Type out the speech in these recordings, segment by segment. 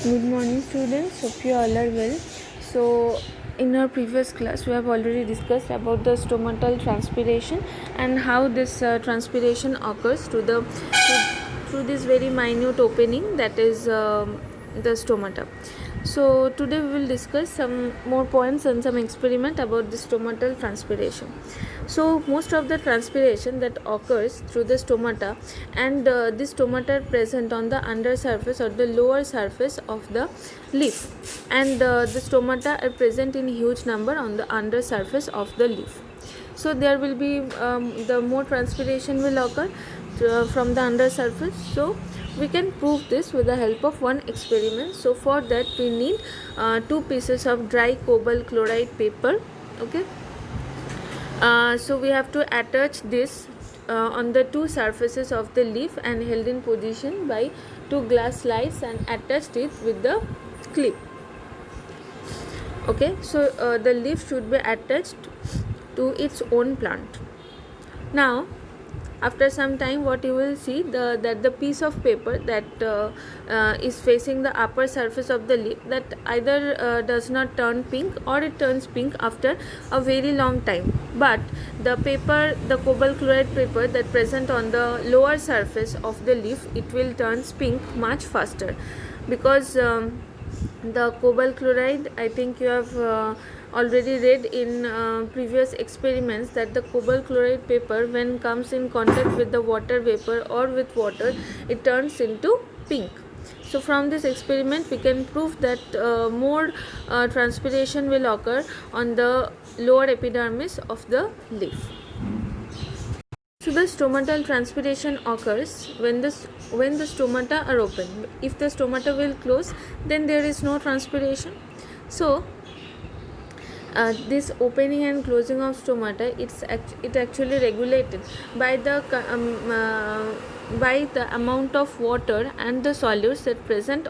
Good morning, students. Hope you all are well. So, in our previous class, we have already discussed about the stomatal transpiration and how this transpiration occurs through this very minute opening, that is the stomata. So, today we will discuss some more points and some experiment about the stomatal transpiration. So, most of the transpiration that occurs through the stomata, and this stomata are present on the under surface or the lower surface of the leaf, and the stomata are present in huge number on the under surface of the leaf. So there will be the more transpiration will occur from the under surface. So we can prove this with the help of one experiment. So for that we need 2 pieces of dry cobalt chloride paper. Okay. So we have to attach this on the 2 surfaces of the leaf and held in position by 2 glass slides and attached it with the clip. Okay, so the leaf should be attached to its own plant. Now after some time, what you will see that the piece of paper that is facing the upper surface of the leaf, that either does not turn pink or it turns pink after a very long time, but the cobalt chloride paper that present on the lower surface of the leaf, it will turns pink much faster, because the cobalt chloride, I think you have already read in previous experiments, that the cobalt chloride paper, when comes in contact with the water vapor or with water, it turns into pink. So from this experiment we can prove that more transpiration will occur on the lower epidermis of the leaf. So the stomatal transpiration occurs when the stomata are open. If the stomata will close, then there is no transpiration. So this opening and closing of stomata, it actually regulated by the amount of water and the solutes that present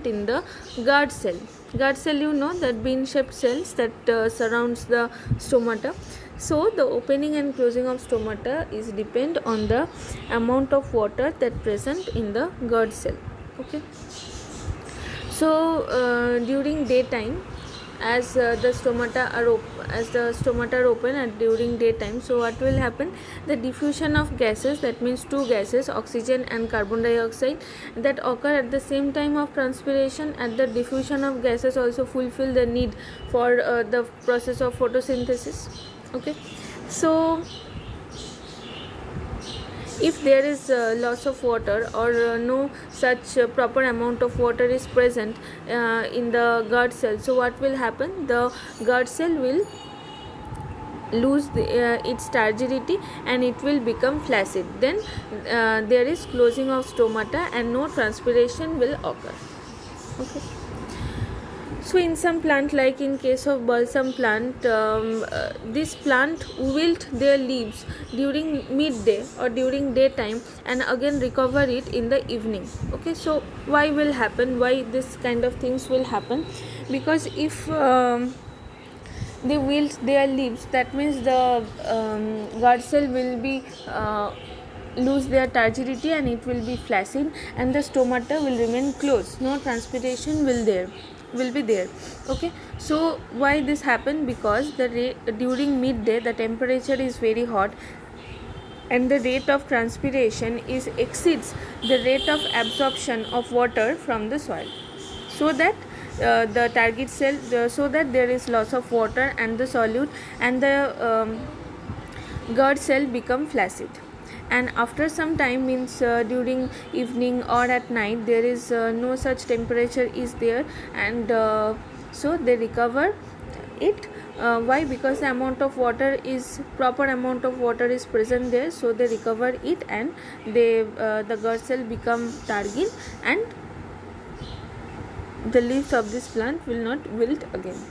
in the guard cell. Guard cell, you know, that bean shaped cells that surrounds the stomata. So the opening and closing of stomata is depend on the amount of water that present in the guard cell. Okay. So during daytime, as the stomata are open and during daytime, so what will happen, the diffusion of gases, that means 2 gases, oxygen and carbon dioxide, that occur at the same time of transpiration, and the diffusion of gases also fulfill the need for the process of photosynthesis. Okay. So if there is loss of water or no such proper amount of water is present in the guard cell, so what will happen, the guard cell will lose its turgidity and it will become flaccid. Then there is closing of stomata and no transpiration will occur. Okay. So in some plant, like in case of balsam plant, this plant wilt their leaves during midday or during daytime and again recover it in the evening. Okay, so why will happen, why this kind of things will happen? Because if they wilt their leaves, that means the guard cell will be lose their turgidity and it will be flaccid, and the stomata will remain closed, no transpiration will be there. Okay, so why this happen? Because during midday the temperature is very hot and the rate of transpiration is exceeds the rate of absorption of water from the soil, so that the target cell so that there is loss of water and the solute, and the guard cell become flaccid. And after some time, means during evening or at night, there is no such temperature is there, and so they recover it. Why? Because the proper amount of water is present there, so they recover it, and the guard cell become turgid, and the leaves of this plant will not wilt again.